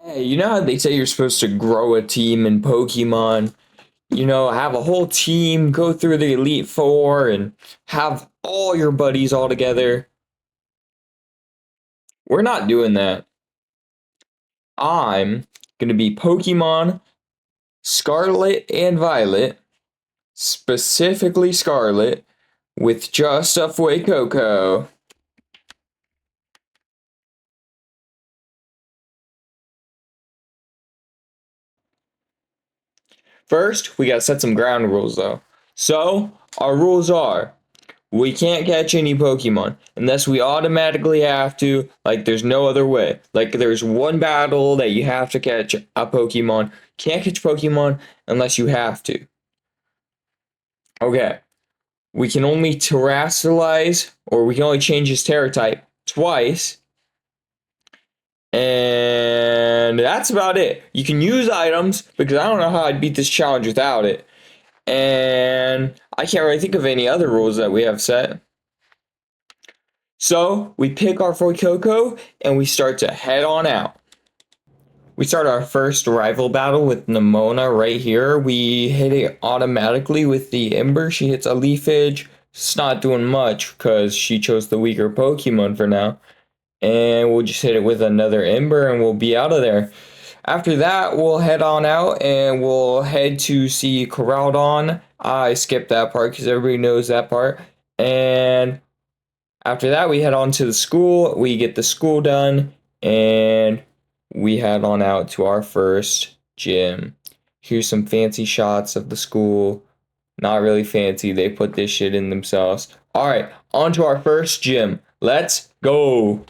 Hey, you know how they say you're supposed to grow a team in Pokemon? Have a whole team, go through the Elite Four, and have all your buddies all together. We're not doing that. I'm going to be Pokemon Scarlet and Violet, specifically Scarlet, with just a Fuecoco. First, we gotta set some ground rules though. So, our rules are we can't catch any Pokemon unless we automatically have to. Like, there's no other way. Like, there's one battle that you have to catch a Pokemon. Can't catch Pokemon unless you have to. Okay. We can only terrestrialize, or we can only change his Terra type twice. And that's about it. You can use items, because I don't know how I'd beat this challenge without it. And I can't really think of any other rules that we have set. So we pick our Fuecoco and we start to head on out. We start our first rival battle with Nemona right here. We hit it automatically with the Ember. She hits a Leaf Edge. It's not doing much because she chose the weaker Pokemon for now. And we'll just hit it with another Ember and we'll be out of there. After that, we'll head on out and we'll head to see Corraldon. I skipped that part because everybody knows that part. And after that, we head on to the school. We get the school done and we head on out to our first gym. Here's some fancy shots of the school. Not really fancy. They put this shit in themselves. All right, on to our first gym. Let's go.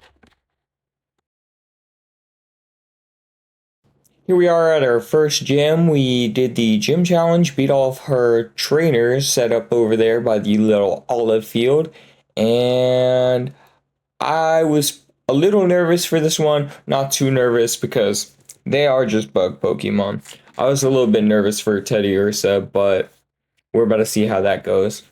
Here we are at our first gym. We did the gym challenge, beat all of her trainers set up over there by the little olive field. And I was a little nervous for this one, not too nervous because they are just bug Pokemon. I was a little bit nervous for Teddiursa, but we're about to see how that goes.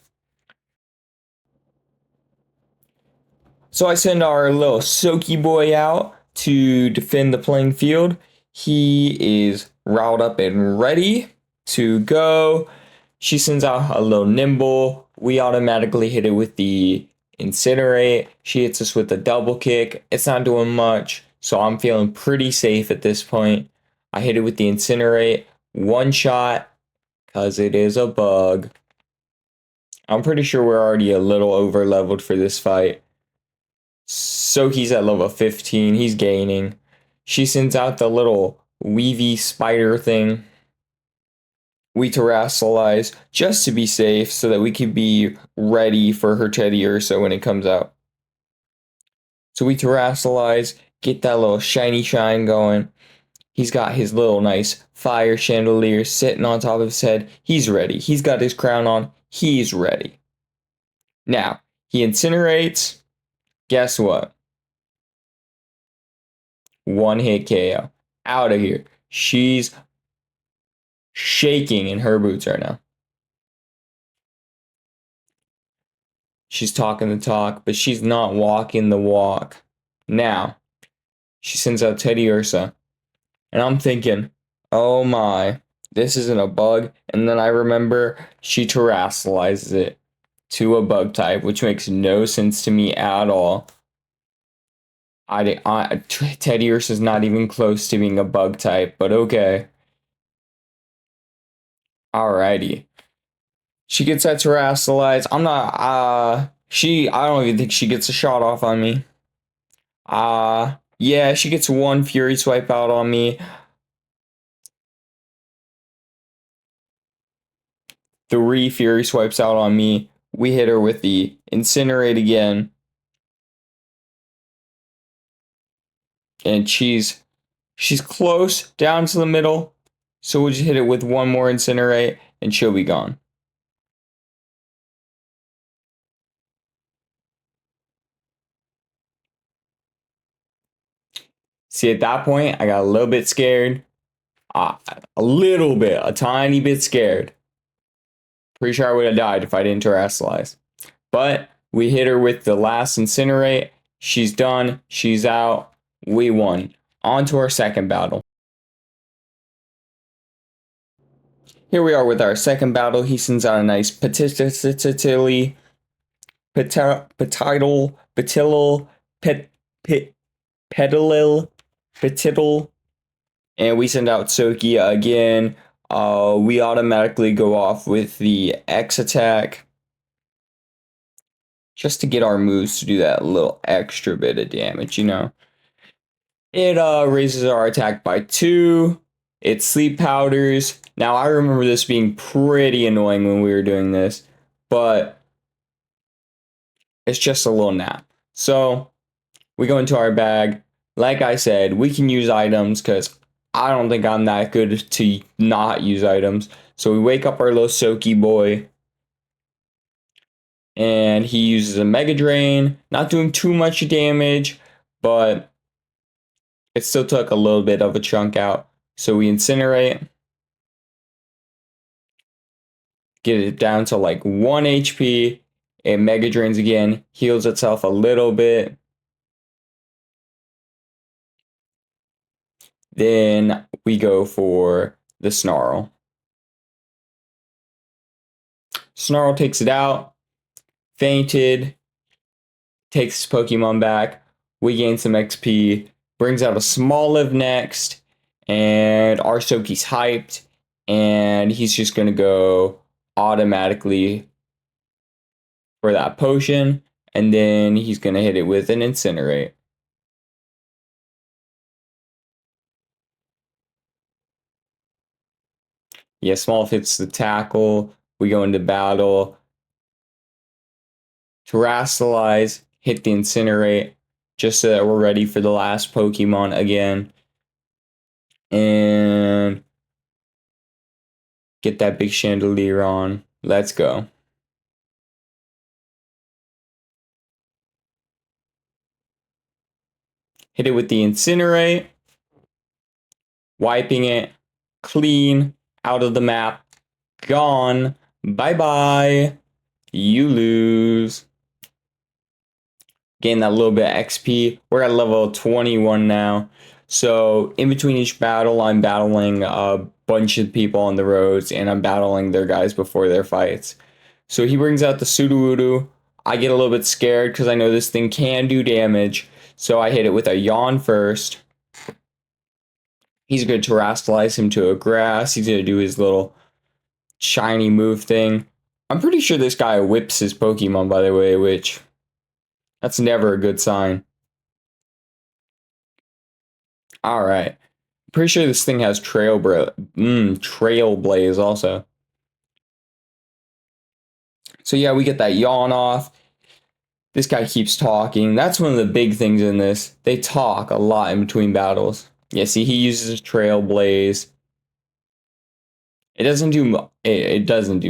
So I send our little Soaky boy out to defend the playing field. He is riled up and ready to go. She sends out a little Nimble. We automatically hit it with the Incinerate. She hits us with a double kick. It's not doing much, so I'm feeling pretty safe at this point. I hit it with the Incinerate. One shot, because it is a bug. I'm pretty sure we're already a little over leveled for this fight. Soaky's at level 15. He's gaining. She sends out the little weavy spider thing. We terrestrialize just to be safe so that we can be ready for her Teddiursa when it comes out. So we terrestrialize, get that little shiny shine going. He's got his little nice fire chandelier sitting on top of his head. He's ready. He's got his crown on. He's ready. Now, he incinerates. Guess what? One hit KO. Out of here. She's shaking in her boots right now. She's talking the talk, but she's not walking the walk. Now, she sends out Teddiursa. And I'm thinking, oh my, this isn't a bug. And then I remember she terrestrializes it to a bug type, which makes no sense to me at all. Teddiursa is not even close to being a bug type, but okay. Alrighty. She gets that terrestrialized. I don't even think she gets a shot off on me. Yeah, she gets one Fury Swipe out on me. 3 Fury Swipes out on me. We hit her with the Incinerate again. And she's close down to the middle. So we'll just hit it with one more Incinerate and she'll be gone. See, at that point, I got a little bit scared. A tiny bit scared. Pretty sure I would have died if I didn't terrestrialize. But we hit her with the last Incinerate. She's done. She's out. We won. On to our second battle. Here we are with our second battle. He sends out a nice petitil, petilil, petitil, and we send out Soki again. We automatically go off with the X attack just to get our moves to do that little extra bit of damage, you know. It raises our attack by 2. It sleep powders. Now I remember this being pretty annoying when we were doing this, but it's just a little nap. So we go into our bag. Like I said, we can use items because I don't think I'm that good to not use items. So we wake up our little Soki boy. And he uses a Mega Drain. Not doing too much damage, but it still took a little bit of a chunk out. So we Incinerate. Get it down to like 1 HP. It Mega Drains again. Heals itself a little bit. Then we go for the Snarl. Snarl takes it out. Fainted. Takes his Pokemon back. We gain some XP. Brings out a Smoliv next. And our Soki's hyped. And he's just going to go automatically for that potion. And then he's going to hit it with an Incinerate. Yeah, Smoliv hits the tackle. We go into battle. Terastallize, hit the Incinerate, just so that we're ready for the last Pokemon again. And get that big Chandelier on. Let's go. Hit it with the Incinerate. Wiping it. Clean. Out of the map. Gone. Bye-bye. You lose. Gain that little bit of XP. We're at level 21 now. So in between each battle, I'm battling a bunch of people on the roads, and I'm battling their guys before their fights. So he brings out the Sudowoodo. I get a little bit scared because I know this thing can do damage. So I hit it with a Yawn first. He's going to Terastallize him to a grass. He's going to do his little shiny move thing. I'm pretty sure this guy whips his Pokemon, by the way, which that's never a good sign. Alright. Pretty sure this thing has Trailblaze also. So yeah, we get that Yawn off. This guy keeps talking. That's one of the big things in this. They talk a lot in between battles. Yeah, see, he uses Trailblaze. It doesn't do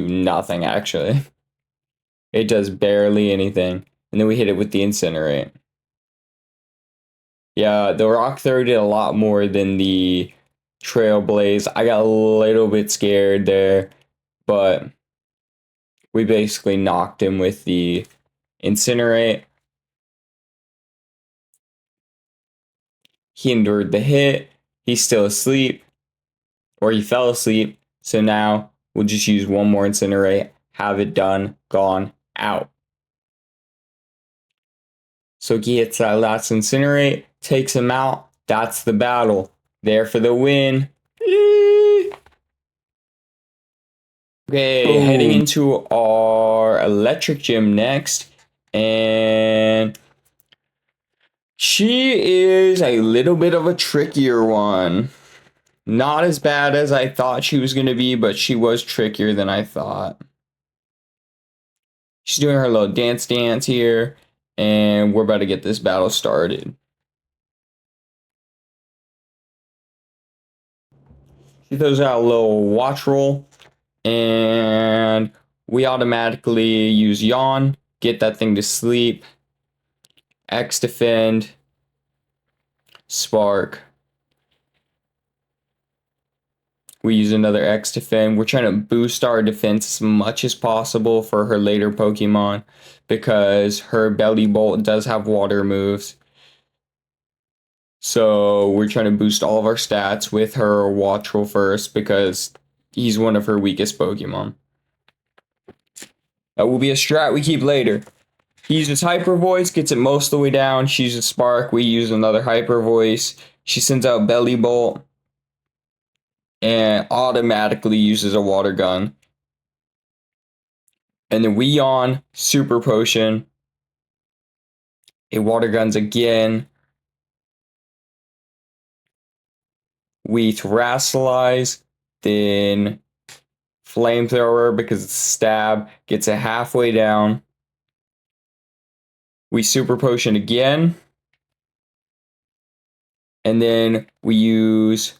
nothing, actually. It does barely anything. And then we hit it with the Incinerate. Yeah, the Rock Throw did a lot more than the Trailblaze. I got a little bit scared there, but we basically knocked him with the Incinerate. He endured the hit. He's still asleep, or he fell asleep. So now we'll just use one more Incinerate, have it done, gone, out. So he hits that last Incinerate, takes him out. That's the battle. There for the win. Okay, heading into our electric gym next. And she is a little bit of a trickier one. Not as bad as I thought she was going to be, but she was trickier than I thought. She's doing her little dance here, and we're about to get this battle started. She throws out a little watch roll, and we automatically use Yawn, get that thing to sleep, X defend, Spark. We use another X defend. We're trying to boost our defense as much as possible for her later Pokemon because her Belly Bolt does have water moves. So we're trying to boost all of our stats with her Watch Roll first because he's one of her weakest Pokemon. That will be a strat we keep later. He uses Hyper Voice, gets it most of the way down. She uses Spark. We use another Hyper Voice. She sends out Belly Bolt and automatically uses a Water Gun. And then we yawn, Super Potion. It Water Guns again. We Terrasilize, then Flamethrower because it's stab, gets it halfway down. We Super Potion again. And then we use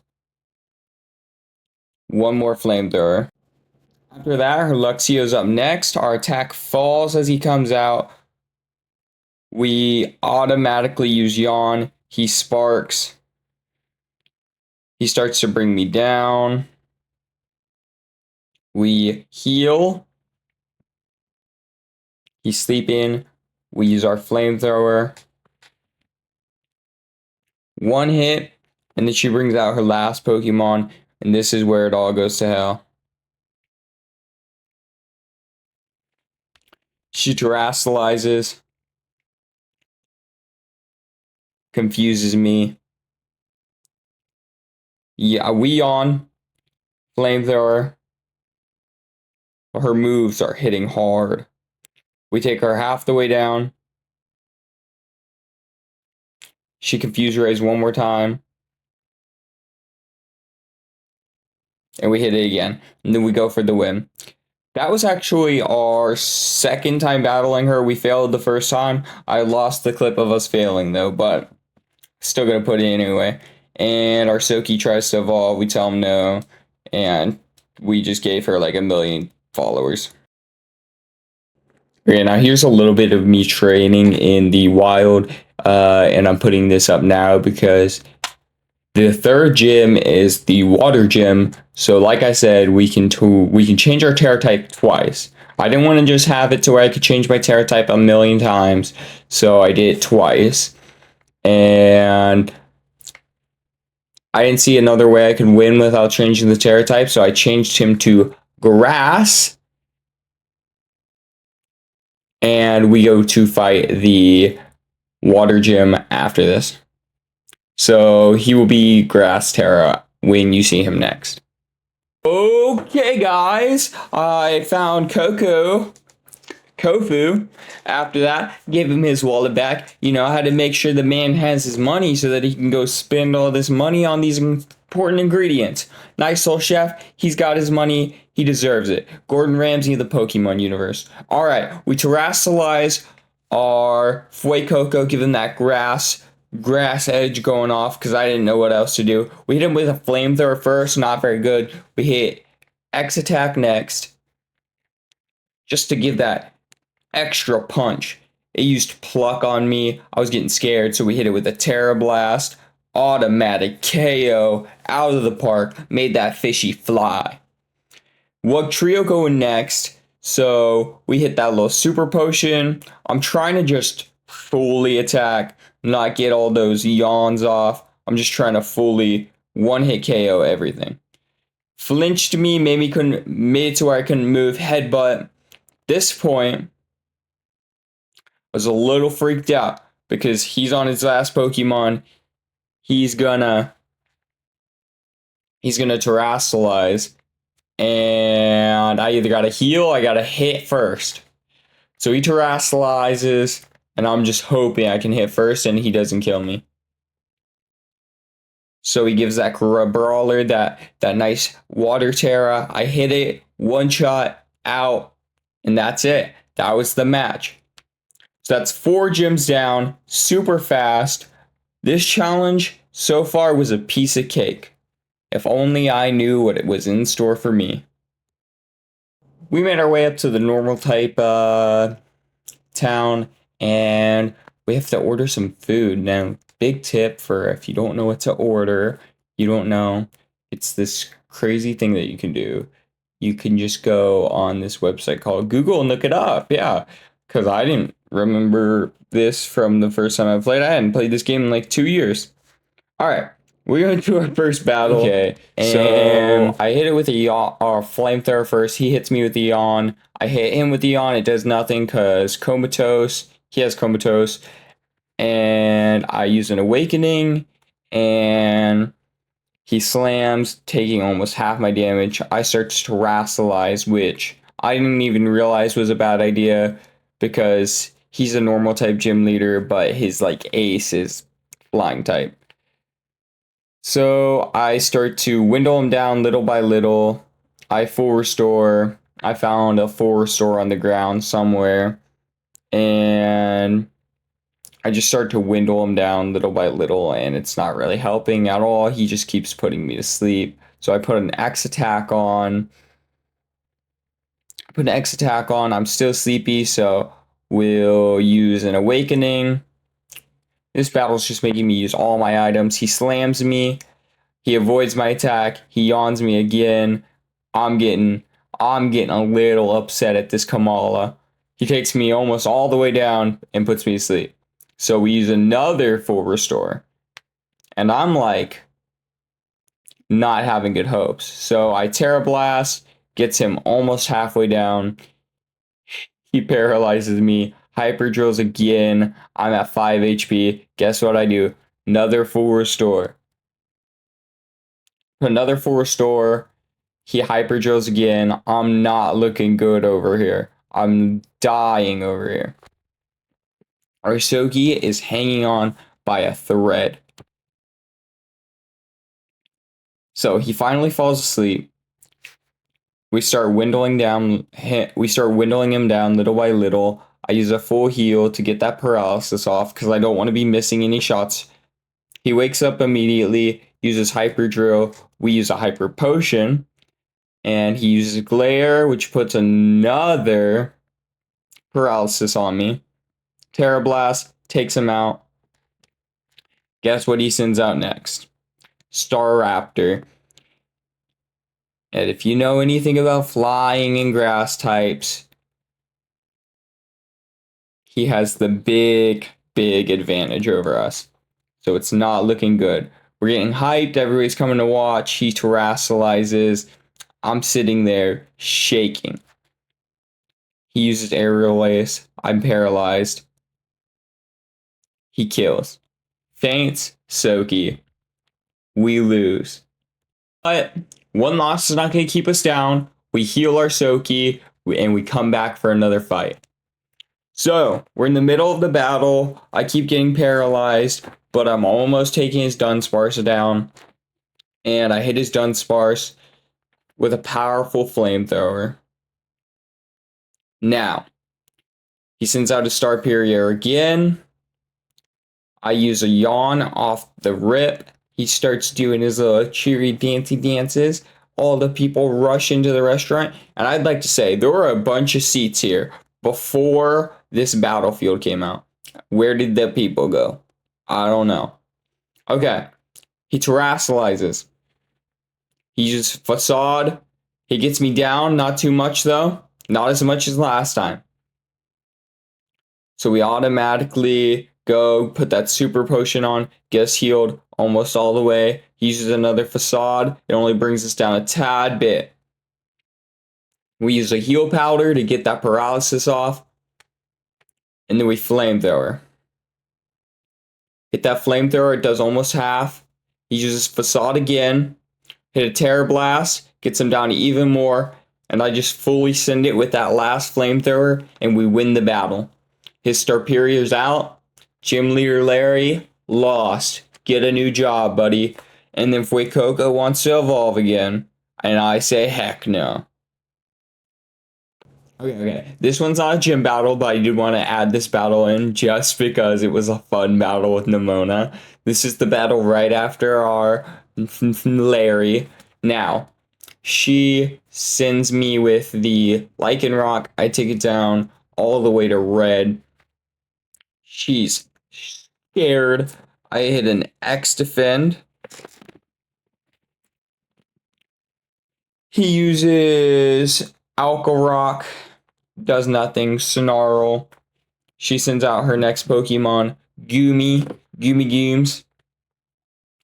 one more Flamethrower. After that, her Luxio's up next. Our attack falls as he comes out. We automatically use Yawn. He sparks. He starts to bring me down. We heal. He's sleeping. We use our Flamethrower. One hit, and then she brings out her last Pokemon, and this is where it all goes to hell. She Terrasilises. Confuses me. Yeah, we on Flamethrower. Her moves are hitting hard. We take her half the way down. She Confuse Rays one more time. And we hit it again. And then we go for the win. That was actually our second time battling her. We failed the first time. I lost the clip of us failing though, but still gonna put it anyway. And our Soki tries to evolve. We tell him no. And we just gave her like 1 million followers. Okay, now here's a little bit of me training in the wild. And I'm putting this up now because the third gym is the water gym. So like I said, we can change our Terra type twice. I didn't want to just have it to where I could change my Terra type 1 million times. So I did it twice. And I didn't see another way I could win without changing the Terra type. So I changed him to grass. And we go to fight the water gym after this. So he will be Grass Terra when you see him next. Okay, guys, I found Kofu. After that, give him his wallet back. You know, I had to make sure the man has his money so that he can go spend all this money on these important ingredients. Nice old chef. He's got his money. He deserves it. Gordon Ramsay of the Pokemon universe. All right, we Terrasilize our Fuecoco, give him that grass edge going off because I didn't know what else to do. We hit him with a Flamethrower first, not very good. We hit X attack next just to give that extra punch. It used Pluck on me. I was getting scared, so we hit it with a Terra Blast. Automatic KO out of the park. Made that fishy fly. What trio going next? So we hit that little Super Potion. I'm trying to just fully attack, not get all those yawns off. I'm just trying to fully one-hit KO everything. Flinched me, made it to where I couldn't move. Headbutt. This point, I was a little freaked out because he's on his last Pokemon. He's gonna Terrasilize. And I either gotta heal or I gotta hit first. So he Terrasilizes, and I'm just hoping I can hit first and he doesn't kill me. So he gives that Brawler that nice Water Terra. I hit it, one shot, out, and that's it. That was the match. So that's 4 gyms down, super fast. This challenge so far was a piece of cake. If only I knew what it was in store for me. We made our way up to the normal type town, and we have to order some food. Now, big tip for if you don't know what to order, you don't know, it's this crazy thing that you can do. You can just go on this website called Google and look it up. Yeah, because I didn't remember this from the first time I played. I hadn't played this game in like 2 years. All right. We're going to our first battle. Okay, and so I hit it with a yawn, or flamethrower first. He hits me with the yawn. I hit him with the yawn. It does nothing because comatose. He has comatose. And I use an awakening, and he slams, taking almost half my damage. I start to terastallize, which I didn't even realize was a bad idea because he's a normal type gym leader, but his like ace is flying type. So I start to dwindle him down little by little. I full restore. I found a full restore on the ground somewhere. And I just start to dwindle him down little by little, and it's not really helping at all. He just keeps putting me to sleep. So I put an X attack on. I'm still sleepy, so we'll use an awakening. This battle's just making me use all my items. He slams me. He avoids my attack. He yawns me again. I'm getting a little upset at this Kamala. He takes me almost all the way down and puts me to sleep. So we use another full restore. And I'm like not having good hopes. So I Terra Blast, gets him almost halfway down. He paralyzes me. Hyper drills again. I'm at 5 HP. Guess what I do? Another full restore. Another full restore. He hyper drills again. I'm not looking good over here. I'm dying over here. Our Soki is hanging on by a thread. So he finally falls asleep. We start dwindling him down little by little. I use a full heal to get that paralysis off because I don't want to be missing any shots. He wakes up immediately, uses hyper drill. We use a hyper potion, and he uses glare, which puts another paralysis on me. Terra Blast takes him out. Guess what he sends out next? Staraptor. And if you know anything about flying and grass types, he has the big advantage over us. So it's not looking good. We're getting hyped. Everybody's coming to watch. He terastallizes. I'm sitting there shaking. He uses aerial ace. I'm paralyzed. He kills. Faints. Soki. We lose. But one loss is not going to keep us down. We heal our Soki, and we come back for another fight. So, we're in the middle of the battle. I keep getting paralyzed, but I'm almost taking his Dunsparce down. And I hit his Dunsparce with a powerful flamethrower. Now, he sends out a Starperier again. I use a yawn off the rip. He starts doing his little cheery dancey dances. All the people rush into the restaurant. And I'd like to say, there were a bunch of seats here before this battlefield came out. Where did the people go? I don't know. Okay. He terastallizes. He uses Facade. He gets me down. Not too much, though. Not as much as last time. So we automatically go put that super potion on. Get us healed almost all the way. He uses another Facade. It only brings us down a tad bit. We use a heal powder to get that paralysis off. And then we flamethrower. Hit that flamethrower. It does almost half. He uses Facade again. Hit a Terror Blast. Gets him down to even more. And I just fully send it with that last flamethrower. And we win the battle. His Starperier's out. Gym Leader Larry lost. Get a new job, buddy. And then Fuecoco wants to evolve again. And I say heck no. Okay. This one's not a gym battle, but I did want to add this battle in just because it was a fun battle with Nimona. This is the battle right after our Larry. Now, she sends me with the Lycanroc. I take it down all the way to red. She's scared. I hit an X defend. He uses Alcarock. Does nothing. Snarl. She sends out her next Pokemon, Goomy Gooms.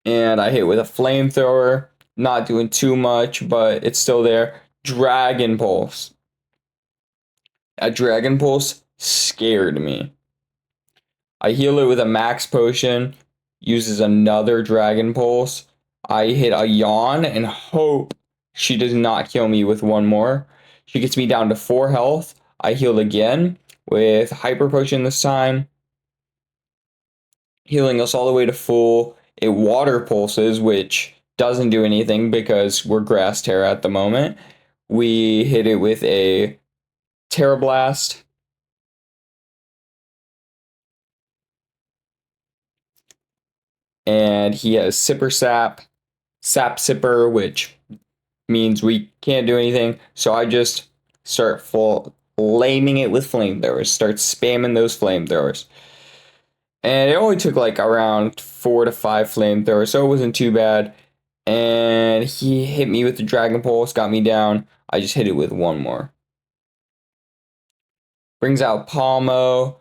And I hit with a flamethrower. Not doing too much, but it's still there. Dragon Pulse. That Dragon Pulse scared me. I heal it with a max potion. Uses another Dragon Pulse. I hit a yawn and hope she does not kill me with one more. She gets me down to 4 health. I heal again with Hyper Potion this time, healing us all the way to full. It water pulses, which doesn't do anything because we're Grass Terra at the moment. We hit it with a Terra Blast. And he has Sipper Sap, Sap Sipper, which means we can't do anything. So I just start flaming it with flamethrowers, start spamming those flamethrowers. And it only took like around 4 to 5 flamethrowers, so it wasn't too bad. And he hit me with the Dragon Pulse, got me down. I just hit it with one more. Brings out Palmo.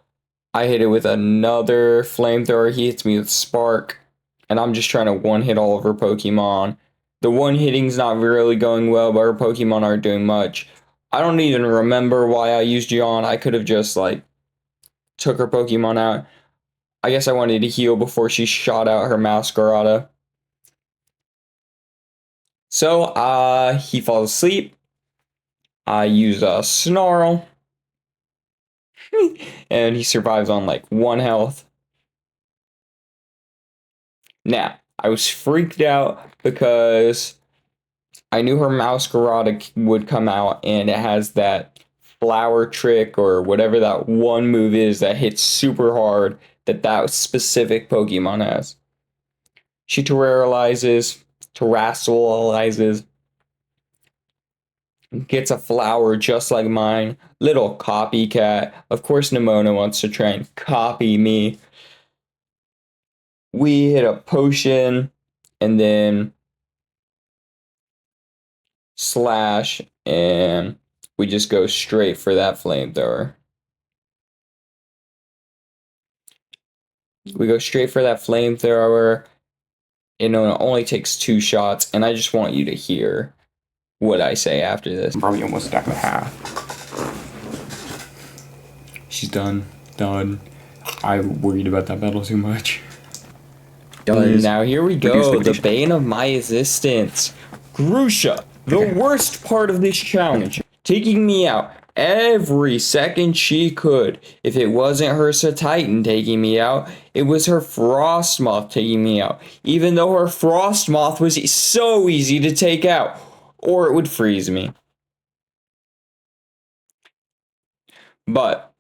I hit it with another flamethrower. He hits me with Spark. And I'm just trying to one-hit all of her Pokemon. The one-hitting's not really going well, but her Pokemon aren't doing much. I don't even remember why I used Yawn. I could have just, like, took her Pokemon out. I guess I wanted to heal before she shot out her Masquerada. So, he falls asleep. I use a Snarl. And he survives on, like, 1 health. Now, I was freaked out because I knew her Masquerada would come out, and it has that flower trick or whatever that one move is that hits super hard that specific Pokemon has. She terrorizes, gets a flower just like mine. Little copycat. Of course, Nimona wants to try and copy me. We hit a potion, and then slash, and we just go straight for that flamethrower. We go straight for that flamethrower. It only takes 2 shots, and I just want you to hear what I say after this. I'm probably almost stuck in half. She's done. Done. I worried about that battle too much. Done. Now here we go. The bane of my existence. Grusha, the worst part of this challenge. Taking me out every second she could. If it wasn't her Titan taking me out, it was her Frostmoth taking me out. Even though her Frostmoth was so easy to take out, or it would freeze me. But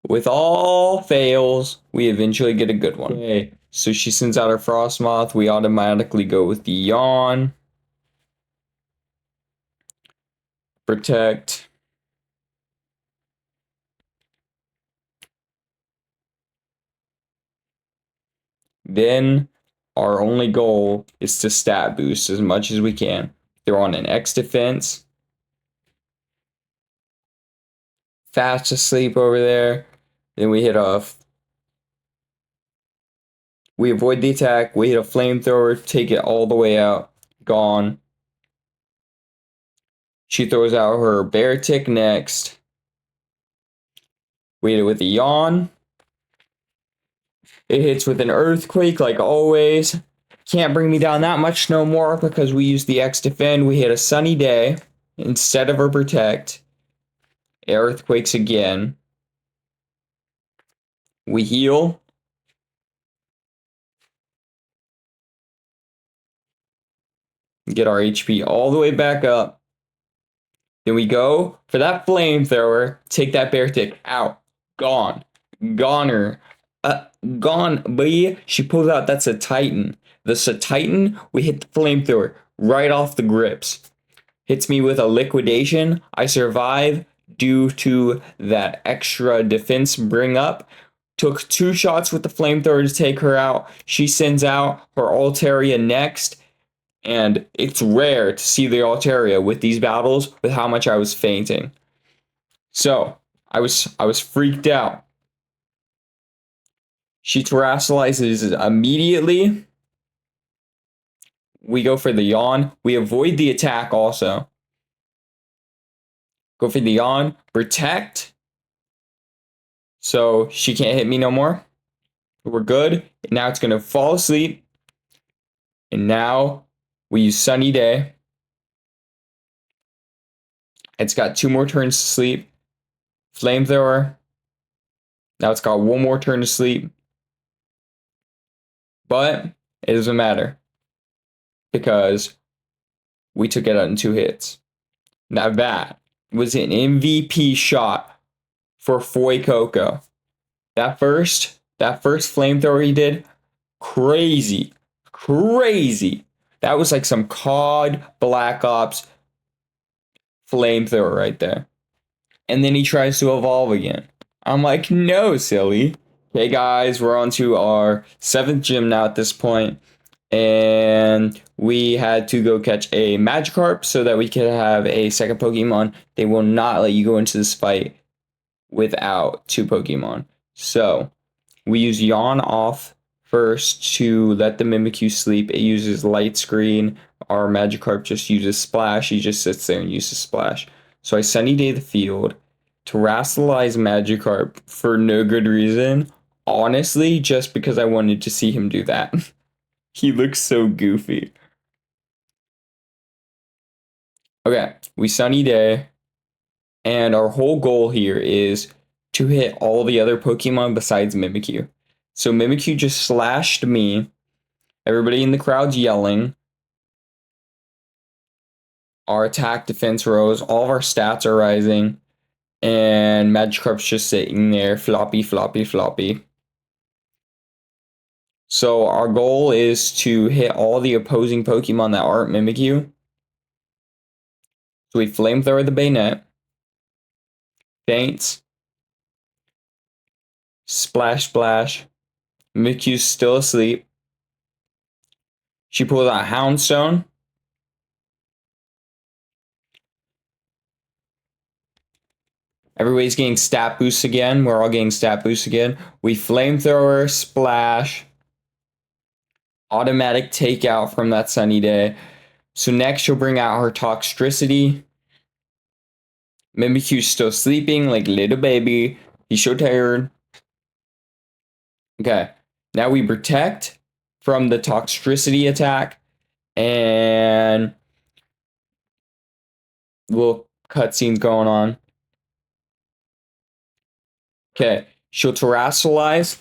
with all fails, we eventually get a good one. Okay, so she sends out her Frostmoth. We automatically go with the Yawn. Protect. Then our only goal is to stat boost as much as we can. They're on an X defense. Fast asleep over there. Then we hit we avoid the attack. We hit a flamethrower, take it all the way out. Gone. She throws out her bear tick next. We hit it with a yawn. It hits with an earthquake like always. Can't bring me down that much no more because we used the X defend. We hit a sunny day instead of her protect. Earthquakes again. We heal. Get our HP all the way back up. Then we go for that flamethrower. Take that bear tick out. Gone. Goner. Gone, buddy. She pulls out. That's a Titan. The Titan, we hit the flamethrower right off the grips. Hits me with a liquidation. I survive due to that extra defense bring up. Took 2 shots with the flamethrower to take her out. She sends out her Altaria next. And it's rare to see the Altaria with these battles with how much I was fainting. So I was freaked out. She terrestrializes immediately. We go for the yawn. We avoid the attack also. Go for the yawn. Protect. So she can't hit me no more. We're good. Now it's going to fall asleep. And now we use Sunny Day. It's got 2 more turns to sleep. Flamethrower. Now it's got 1 more turn to sleep. But it doesn't matter. Because we took it out in 2 hits. Now that was an MVP shot for Fuecoco. That first flamethrower he did, crazy. That was like some COD Black Ops flamethrower right there. And then he tries to evolve again. I'm like, no, silly. Okay, guys, we're on to our 7th gym now at this point. And we had to go catch a Magikarp so that we could have a second Pokemon. They will not let you go into this fight without 2 Pokemon. So we use Yawn off first to let the Mimikyu sleep. It uses Light Screen. Our Magikarp just uses Splash. He just sits there and uses Splash. So I Sunny Day the field, terrestrialize Magikarp for no good reason. Honestly, just because I wanted to see him do that. He looks so goofy. Okay, we Sunny Day. And our whole goal here is to hit all the other Pokemon besides Mimikyu. So Mimikyu just slashed me. Everybody in the crowd's yelling. Our attack defense rose. All of our stats are rising. And Magikarp's just sitting there. Floppy. So our goal is to hit all the opposing Pokemon that aren't Mimikyu. So we Flamethrower the Bayonet. Faints. Splash. Mikyu's still asleep. She pulls out Houndstone. Everybody's getting stat boosts again. We're all getting stat boosts again. We Flamethrower, Splash. Automatic takeout from that Sunny Day. So next she'll bring out her Toxtricity. Mimikyu's still sleeping like a little baby. He's so tired. Okay. Now we protect from the Toxtricity attack. And little cutscenes going on. Okay. She'll Terrasilize.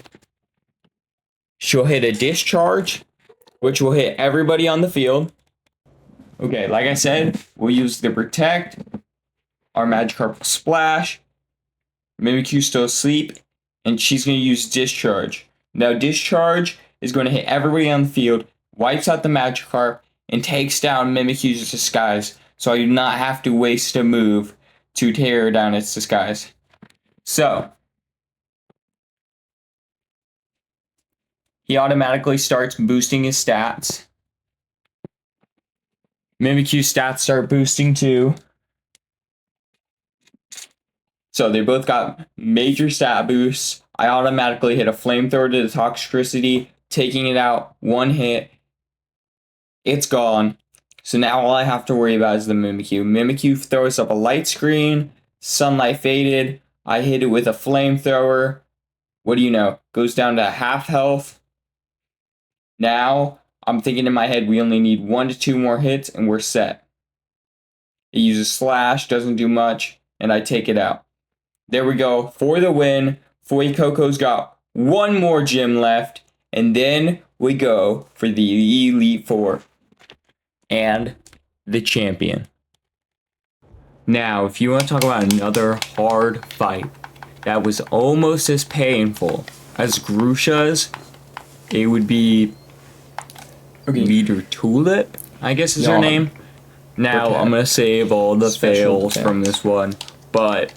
She'll hit a Discharge, which will hit everybody on the field. Okay, like I said, we'll use the Protect. Our Magikarp will Splash. Mimikyu still asleep. And she's going to use Discharge. Now, Discharge is going to hit everybody on the field, wipes out the Magikarp, and takes down Mimikyu's disguise. So I do not have to waste a move to tear down its disguise. So he automatically starts boosting his stats. Mimikyu's stats start boosting too. So they both got major stat boosts. I automatically hit a Flamethrower to the Toxtricity, taking it out, 1 hit. It's gone. So now all I have to worry about is the Mimikyu. Mimikyu throws up a Light Screen, Sunlight Faded. I hit it with a Flamethrower. What do you know? Goes down to half health. Now, I'm thinking in my head we only need 1 to 2 more hits and we're set. It uses Slash, doesn't do much, and I take it out. There we go, for the win. Fuecoco's got 1 more gym left, and then we go for the Elite Four and the champion. Now, if you want to talk about another hard fight that was almost as painful as Grusha's, it would be Leader Tulip, I guess is her name. Now, I'm going to save all the fails from this one, but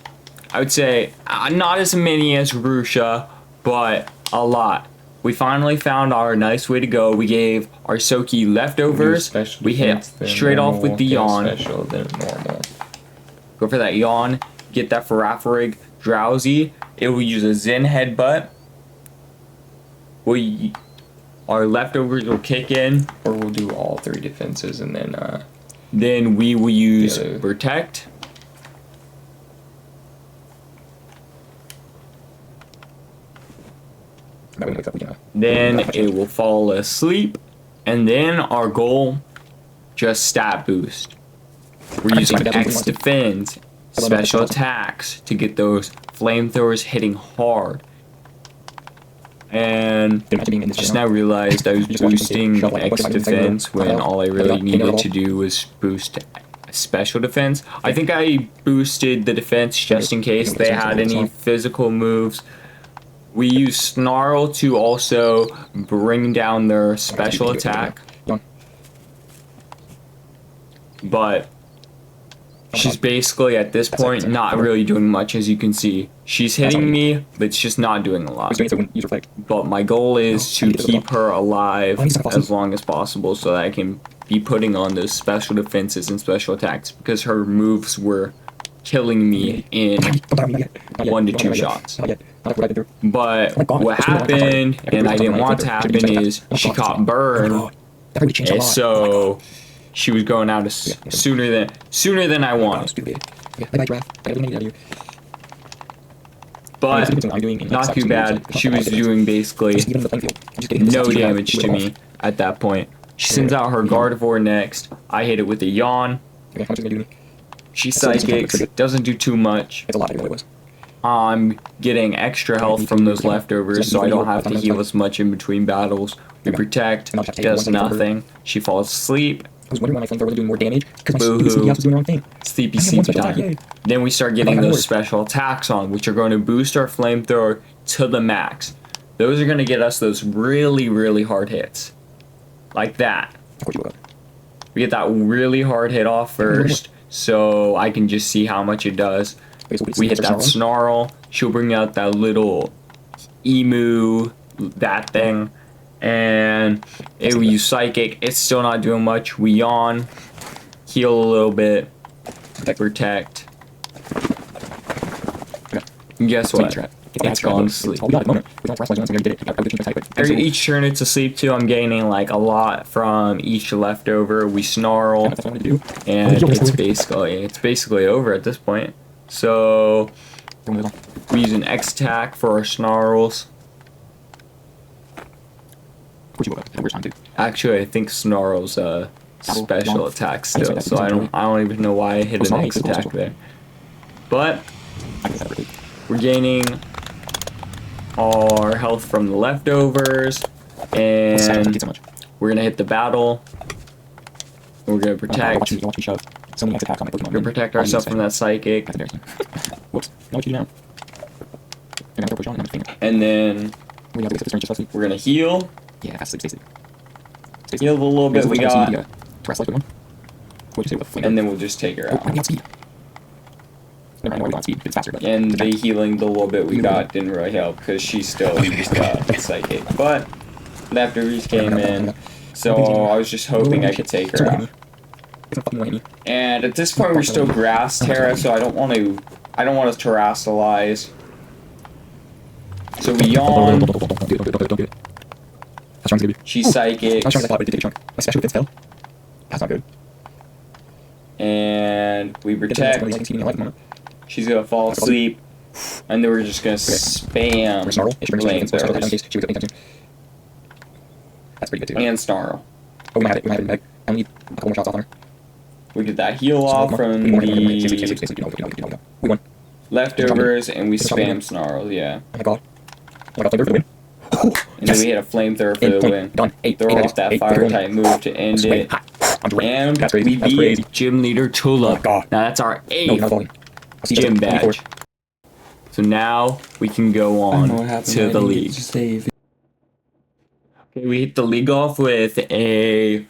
I would say not as many as Grusha, but a lot. We finally found our nice way to go. We gave our Soki leftovers. We hit straight off with the Yawn. Special than normal. Go for that Yawn. Get that Farafrig Drowsy. It will use a Zen Headbutt. our leftovers will kick in, or we'll do all 3 defenses, and then we will use protect. Then it will fall asleep, and then our goal, just stat boost. We're using X defense, special attacks to get those flamethrowers hitting hard. And just now realized I was boosting X defense when all I really needed to do was boost special defense. I think I boosted the defense just in case they had any physical moves. We use Snarl to also bring down their special attack. But she's basically at this point not really doing much, as you can see. She's hitting me, but it's just not doing a lot. But my goal is to keep her alive as long as possible so that I can be putting on those special defenses and special attacks, because her moves were killing me in 1 to 2 shots. But what happened, and I didn't want to happen, is she caught burn, and so she was going out sooner than I wanted. But not too bad. She was doing basically no damage to me at that point. She sends out her Gardevoir next. I hit it with a yawn. She psychics, doesn't do too much. I'm getting extra health from those leftovers, so I don't have to heal as much in between battles. We protect, does nothing. She falls asleep. I was wondering why my flamethrower was doing more damage, because my stupid was doing the wrong thing. Sleepy time. Then we start getting those special attacks on, which are going to boost our flamethrower to the max. Those are going to get us those really, really hard hits. Like that. We get that really hard hit off first, so I can just see how much it does. We hit that Snarl. She'll bring out that little emu, that thing. And we use Psychic. It's still not doing much. We yawn. Heal a little bit. Protect. And guess what? It's gone to sleep. Each turn it's asleep too. I'm gaining like a lot from each leftover. We Snarl. And it's basically over at this point. So we use an X attack for our Snarls. Actually, I think Snarl's special attack still, so I don't even know why I hit an X attack there. But we're gaining our health from the leftovers, and we're gonna hit the battle. We're gonna protect. We're gonna protect ourselves from that psychic. And then we're gonna heal. Yeah, fast sleep, Heal the little bit we got. And then we'll just take her out. And the healing the little bit we got didn't really help, because she still just got psychic. But leftovers came in, so I was just hoping I could take her out. And at this point we're still Grass Terra, so I don't want to terrasilize. So we yawn. She's psychic. My special defense fell. That's not good. And we protect. She's gonna fall asleep. And then we're just gonna spam flamethrowers. That's pretty good too. And Snarl. Oh, we might have it in bag. I need a couple more shots off on her. We get that heal off from the leftovers, and we spam Snarls, yeah. Oh my god. Oh my god, flamethrower for the win. And then we hit a flamethrower for the win. Done. Throw off that fire type move to end it. And we beat Gym Leader Tulip. Now that's our 8th gym badge. So now we can go on to the league. Okay, we hit the league off with a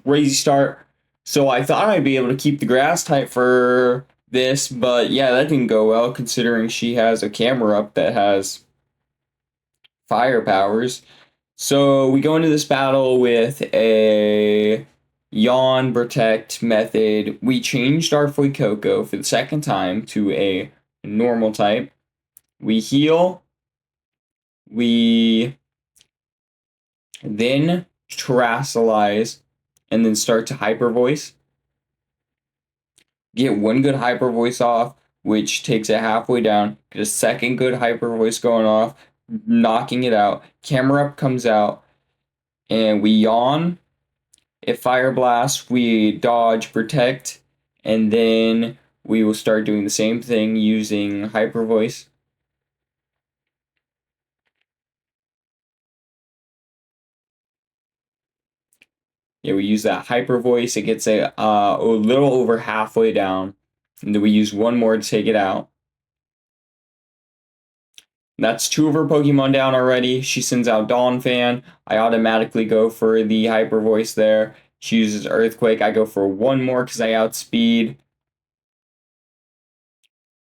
crazy start. So I thought I'd be able to keep the grass type for this, but yeah, that didn't go well, considering she has a camera up that has fire powers. So we go into this battle with a yawn protect method. We changed our Fuecoco for the second time to a normal type. We heal. We then terastallize, and then start to hyper voice. Get one good hyper voice off, which takes it halfway down. Get a second good hyper voice going off, knocking it out. Camera up comes out, and we yawn. If fire blast, we dodge, protect, and then we will start doing the same thing using hyper voice. Yeah, we use that hyper voice. It gets a little over halfway down, and then we use one more to take it out. That's two of her Pokemon down already. She sends out Dawn Fan. I automatically go for the hyper voice there. She uses Earthquake. I go for one more because I outspeed.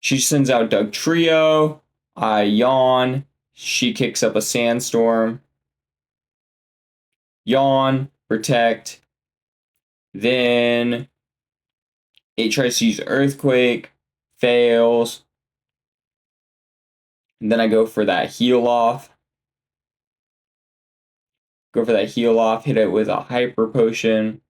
She sends out Doug Trio. I yawn. She kicks up a Sandstorm. Yawn. Protect. Then it tries to use Earthquake. Fails. And then I go for that heal off. Hit it with a Hyper Potion.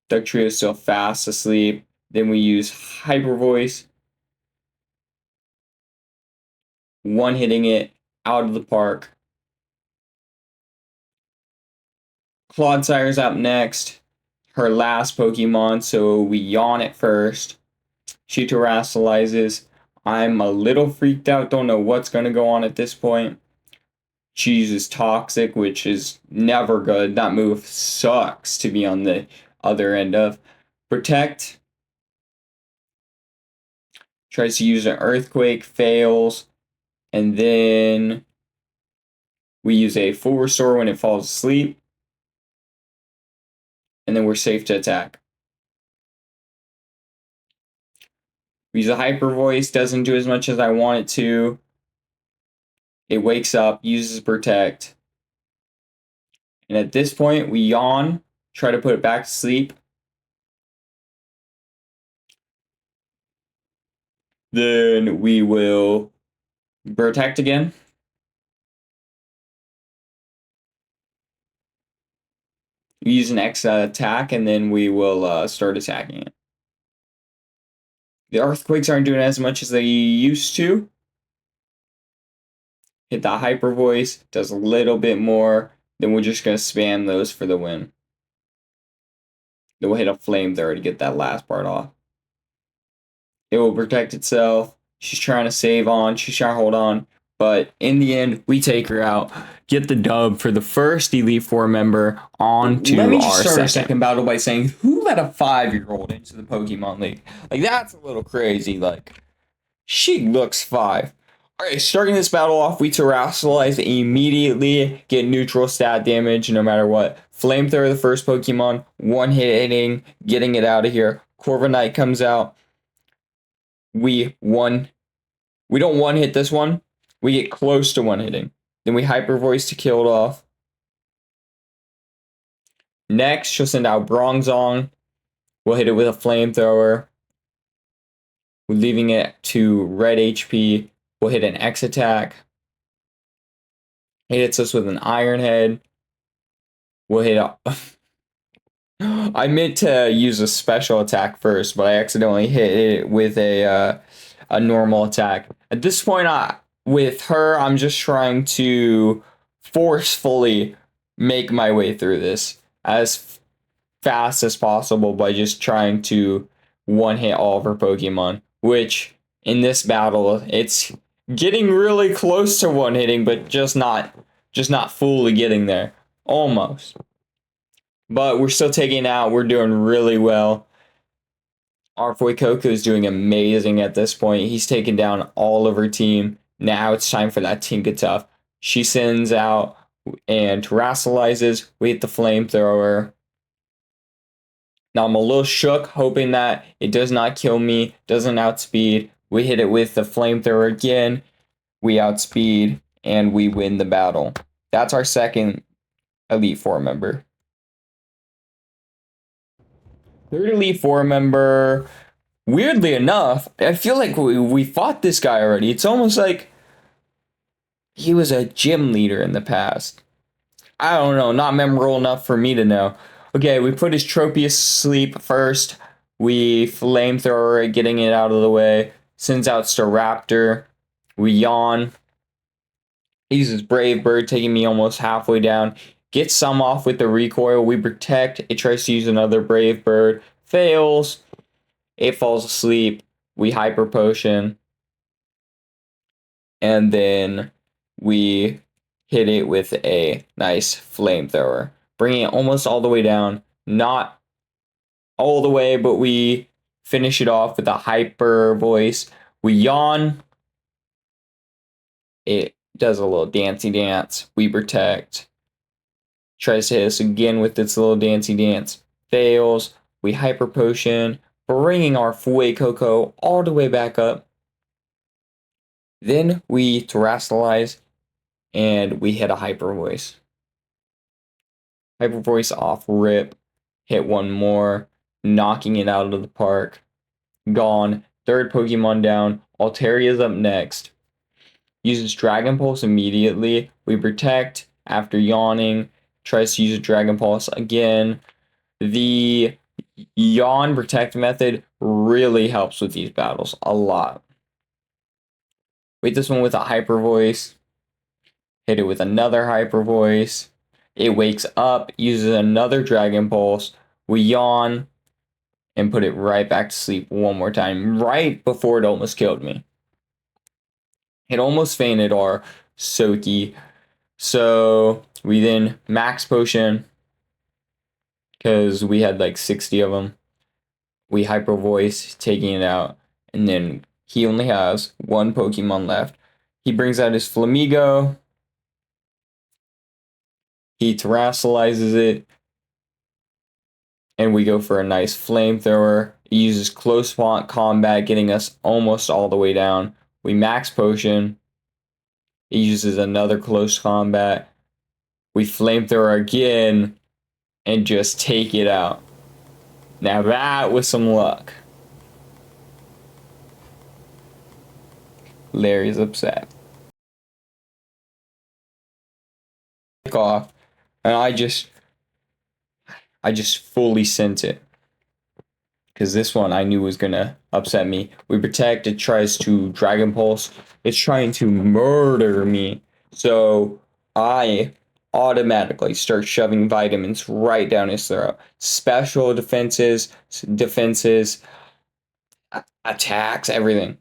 Doug Trio is still fast asleep. Then we use Hyper Voice. One hitting it out of the park. Clodsire's up next. Her last Pokemon, so we yawn it first. She terastallizes. I'm a little freaked out, don't know what's going to go on at this point. She uses Toxic, which is never good. That move sucks to be on the other end of. Protect. Tries to use an Earthquake, fails. And then we use a Full Restore when it falls asleep. And then we're safe to attack. We use a Hyper Voice, doesn't do as much as I want it to. It wakes up, uses Protect. And at this point, we yawn, try to put it back to sleep. Then we will Protect again. We use an X attack, and then we will start attacking it. The Earthquakes aren't doing as much as they used to. Hit the Hyper Voice, does a little bit more. Then we're just going to spam those for the win. Then we'll hit a Flamethrower to get that last part off. It will protect itself. She's trying to save on. She's trying to hold on. But in the end, we take her out. Get the dub for the first Elite Four member on to Let me just our start our second battle by saying, who let a 5-year-old into the Pokemon League? Like, that's a little crazy. Like, she looks 5. Alright, starting this battle off, we terastallize immediately, get neutral stat damage no matter what. Flamethrower, the first Pokemon, one hit hitting, getting it out of here. Corviknight comes out. We don't one hit this one. We get close to one hitting. Then we Hyper Voice to kill it off. Next, she'll send out Bronzong. We'll hit it with a Flamethrower. We're leaving it to red HP. We'll hit an X attack. It hits us with an Iron Head. We'll hit a... I meant to use a special attack first, but I accidentally hit it with a normal attack. At this point, with her, I'm just trying to forcefully make my way through this as fast as possible by just trying to one-hit all of her Pokemon, which in this battle, it's getting really close to one-hitting, but just not fully getting there. Almost. But we're still taking out. We're doing really well. Our Fuecoco is doing amazing at this point. He's taken down all of her team. Now it's time for that Tinkatuff. She sends out and terastallizes. We hit the Flamethrower. Now I'm a little shook, hoping that it does not kill me, doesn't outspeed. We hit it with the Flamethrower again. We outspeed, and we win the battle. That's our second Elite Four member. Third Elite Four member, weirdly enough, I feel like we fought this guy already. It's almost like He was a gym leader in the past. I don't know, not memorable enough for me to know. Okay, we put his Tropius to sleep first. We flamethrower it, getting it out of the way. Sends out Staraptor. We yawn. He uses Brave Bird, taking me almost halfway down. Gets some off with the recoil. We protect. It tries to use another Brave Bird. Fails. It falls asleep. We Hyper Potion. And then we hit it with a nice flamethrower, bringing it almost all the way down. Not all the way, but we finish it off with a hyper voice. We yawn. It does a little dancey dance. We protect. Tries to hit us again with its little dancey dance. Fails. We hyper potion, bringing our Fuecoco all the way back up. Then we terrestrialize and we hit a hyper voice. Hyper voice off rip. Hit one more, knocking it out of the park. Gone. Third Pokemon down. Alteria's up next. Uses Dragon Pulse immediately. We protect after yawning. Tries to use a Dragon Pulse again. The yawn protect method really helps with these battles a lot. Wait, this one with a hyper voice. Hit it with another hyper voice. It wakes up, uses another Dragon Pulse. We yawn and put it right back to sleep one more time, right before it almost killed me. It almost fainted our Soki. So we then max potion because we had like 60 of them. We hyper voice, taking it out, and then he only has one Pokemon left. He brings out his Flamigo. He terrestrializes it, and we go for a nice flamethrower. He uses close combat, getting us almost all the way down. We max potion. He uses another close combat. We flamethrower again and just take it out. Now that was some luck. Larry's upset. Off, and I just fully sent it. Because this one I knew was gonna upset me. We protect, it tries to Dragon Pulse. It's trying to murder me. So I automatically start shoving vitamins right down his throat. Special defenses, attacks, everything.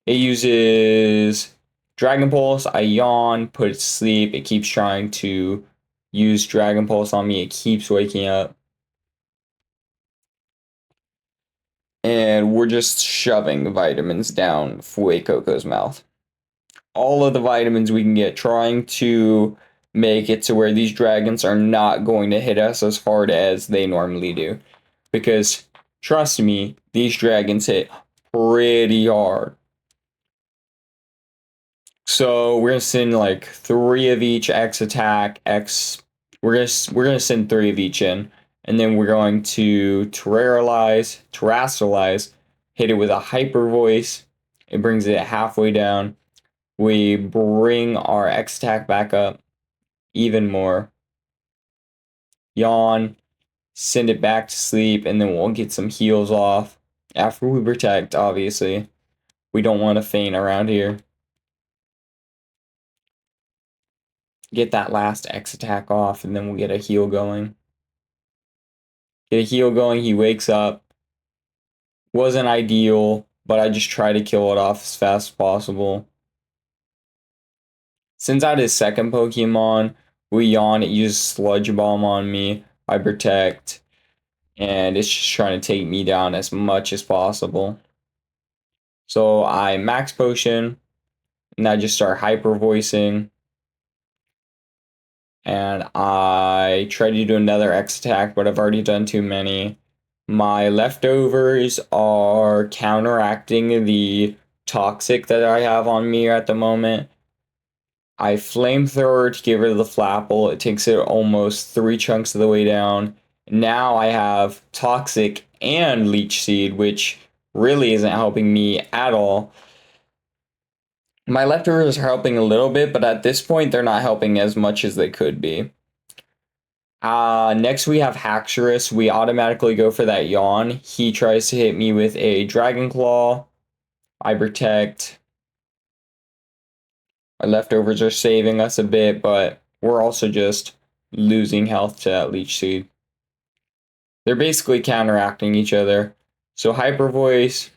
It uses Dragon Pulse. I yawn, put it to sleep. It keeps trying to use Dragon Pulse on me. It keeps waking up. And we're just shoving vitamins down Fuecoco's mouth. All of the vitamins we can get, trying to make it to where these dragons are not going to hit us as hard as they normally do. Because, trust me, these dragons hit pretty hard. So we're gonna send like 3 of each X attack, X. We're gonna send 3 of each in. And then we're going to terrestrialize, hit it with a hyper voice. It brings it halfway down. We bring our X attack back up even more. Yawn, send it back to sleep, and then we'll get some heals off. After we protect, obviously. We don't want to faint around here. Get that last X attack off, and then we'll get a heal going. Get a heal going, he wakes up. Wasn't ideal, but I just try to kill it off as fast as possible. Sends out his second Pokemon. We yawn, it uses Sludge Bomb on me. I protect. And it's just trying to take me down as much as possible. So I max potion. And I just start hyper voicing. And I try to do another X attack, but I've already done too many. My leftovers are counteracting the toxic that I have on me at the moment. I flamethrower to get rid of the Flapple. It takes it almost 3 chunks of the way down. Now I have toxic and leech seed, which really isn't helping me at all. My leftovers are helping a little bit, but at this point, they're not helping as much as they could be. Next we have Haxorus. We automatically go for that Yawn. He tries to hit me with a Dragon Claw. I protect. My leftovers are saving us a bit, but we're also just losing health to that Leech Seed. They're basically counteracting each other. So Hyper Voice,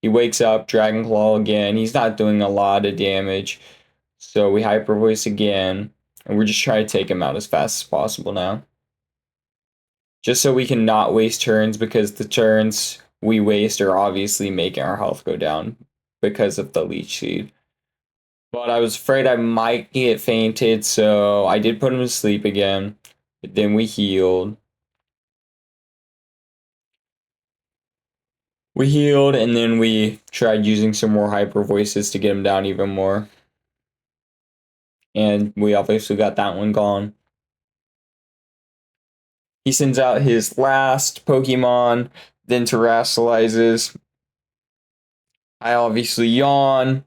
he wakes up, Dragon Claw again. He's not doing a lot of damage. So we Hyper Voice again, and we're just trying to take him out as fast as possible now. Just so we can not waste turns, because the turns we waste are obviously making our health go down because of the Leech Seed. But I was afraid I might get fainted, so I did put him to sleep again. But then we healed. We healed, and then we tried using some more Hyper Voices to get him down even more. And we obviously got that one gone. He sends out his last Pokemon, then terrestrializes. I obviously yawn.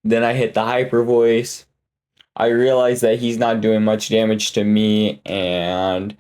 Then I hit the Hyper Voice. I realize that he's not doing much damage to me, and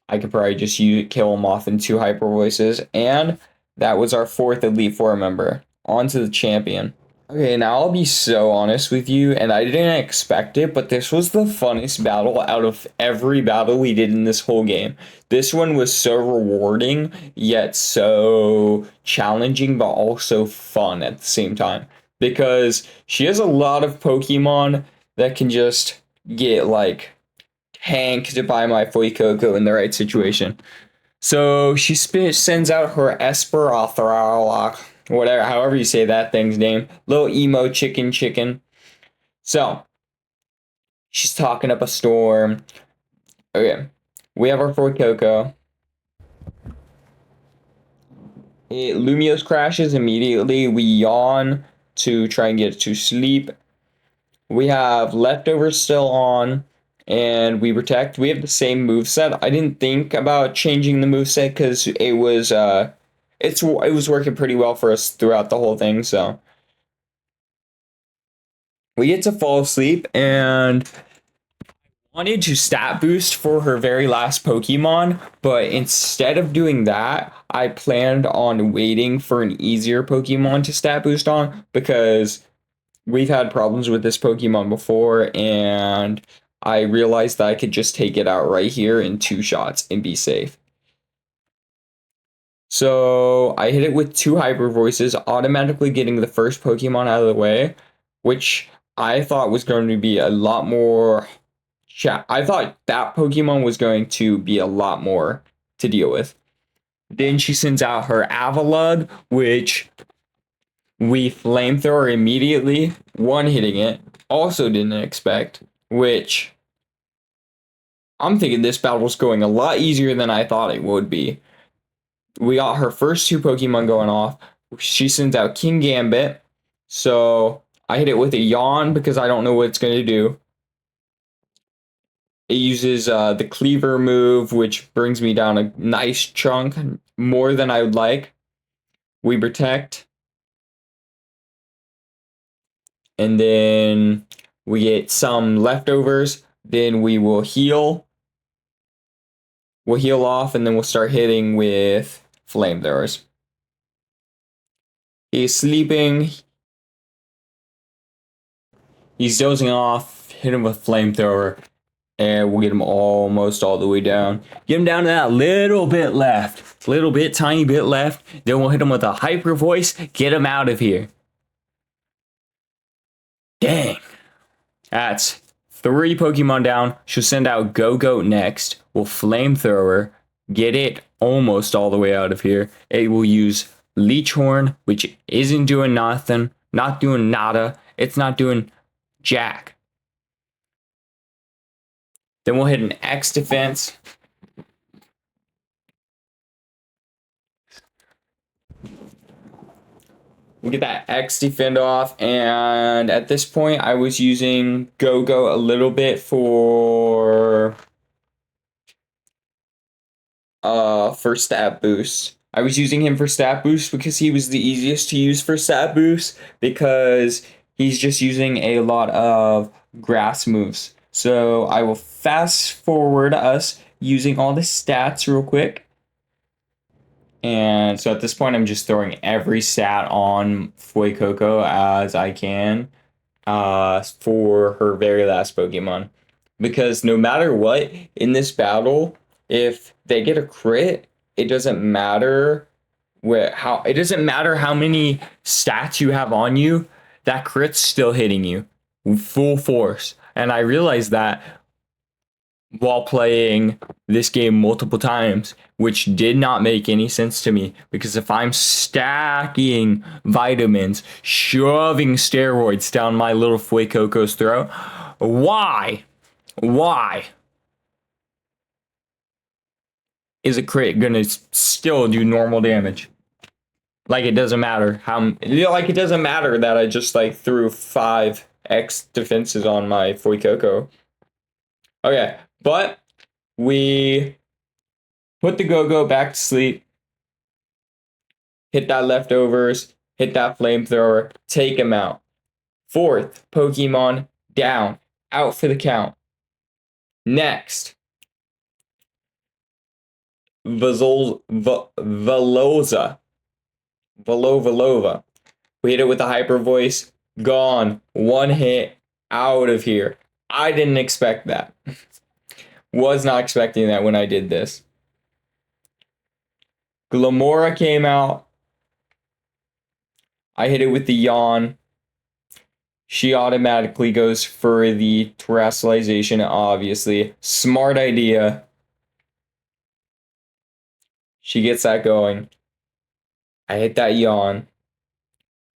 I could probably just kill him off in 2 Hyper Voices. And that was our 4th Elite Four member. On to the champion. Okay, now I'll be so honest with you, and I didn't expect it, but this was the funnest battle out of every battle we did in this whole game. This one was so rewarding, yet so challenging, but also fun at the same time. Because she has a lot of Pokemon that can just get, like, tanked by my Fuecoco in the right situation. So she sends out her Esperothrock, whatever, however you say that thing's name, little emo chicken. So she's talking up a storm. Okay, we have our Fuecoco. Lumios crashes immediately. We yawn to try and get it to sleep. We have leftovers still on, and we protect. We have the same moveset. I didn't think about changing the moveset because it was it was working pretty well for us throughout the whole thing. So we get to fall asleep, and wanted to stat boost for her very last Pokemon, but instead of doing that, I planned on waiting for an easier Pokemon to stat boost on, because we've had problems with this Pokemon before, and I realized that I could just take it out right here in 2 shots and be safe. So I hit it with 2 Hyper Voices, automatically getting the first Pokemon out of the way, which I thought was going to be a lot more. I thought that Pokemon was going to be a lot more to deal with. Then she sends out her Avalugg, which we flamethrower immediately, one hitting it. Also didn't expect, which I'm thinking this battle's going a lot easier than I thought it would be. We got her first 2 Pokemon going off. She sends out King Gambit, so I hit it with a Yawn because I don't know what it's going to do. It uses the Cleaver move, which brings me down a nice chunk, more than I would like. We protect. And then we get some leftovers. Then we will heal. We'll heal off, and then we'll start hitting with flamethrowers. He's sleeping. He's dozing off. Hit him with flamethrower. And we'll get him almost all the way down. Get him down to that little bit left. Tiny bit left. Then we'll hit him with a Hyper Voice. Get him out of here. Dang. That's 3 Pokemon down. She'll send out Go-Goat next. We'll Flamethrower. Get it almost all the way out of here. It will use Leech Horn, which isn't doing nothing. Not doing nada. It's not doing jack. Then we'll hit an X defense. We'll get that X defend off, and at this point I was using Go-Go a little bit for stat boost. I was using him for stat boost because he was the easiest to use for stat boost because he's just using a lot of grass moves. So I will fast forward us using all the stats real quick. And so at this point, I'm just throwing every stat on Fuecoco as I can for her very last Pokemon. Because no matter what, in this battle, if they get a crit, it doesn't matter it doesn't matter how many stats you have on you, that crit's still hitting you full force. And I realized that while playing this game multiple times, which did not make any sense to me, because if I'm stacking vitamins, shoving steroids down my little Fuecoco's throat, why is a crit gonna still do normal damage? Like it doesn't matter it doesn't matter that I just like threw 5x defenses on my Fuecoco. Okay, but we put the Go-Go back to sleep, hit that leftovers, hit that flamethrower, take him out. 4th Pokemon down, out for the count. Next, Veloza. Velova. We hit it with a hyper voice, gone, 1 hit, out of here. I didn't expect that. Was not expecting that when I did this. Glamora came out. I hit it with the yawn. She automatically goes for the terrestrialization, obviously. Smart idea. She gets that going. I hit that yawn.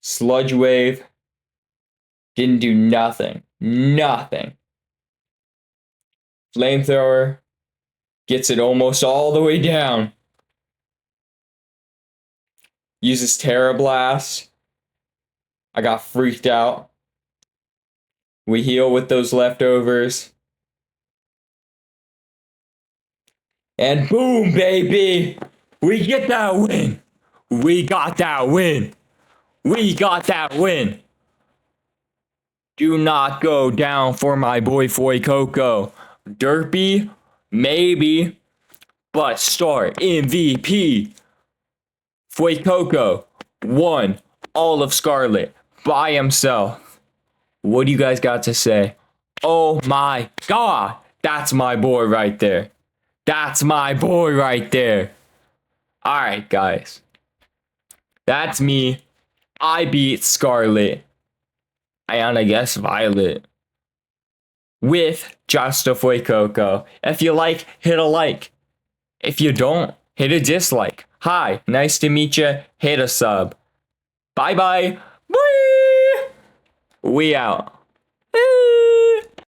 Sludge wave. Didn't do nothing. Nothing. Flamethrower. Gets it almost all the way down. Uses Terra Blast. I got freaked out. We heal with those leftovers. And boom, baby! We get that win! We got that win! We got that win! Do not go down for my boy Fuecoco. Derpy? Maybe. But star MVP. Fuecoco won all of Scarlet by himself. What do you guys got to say? Oh my god! That's my boy right there. That's my boy right there. Alright, guys. That's me. I beat Scarlet. And I guess Violet. With just a Fuecoco. If you like, hit a like. If you don't, hit a dislike. Hi, nice to meet you. Hit a sub. Bye bye. Bye. We out.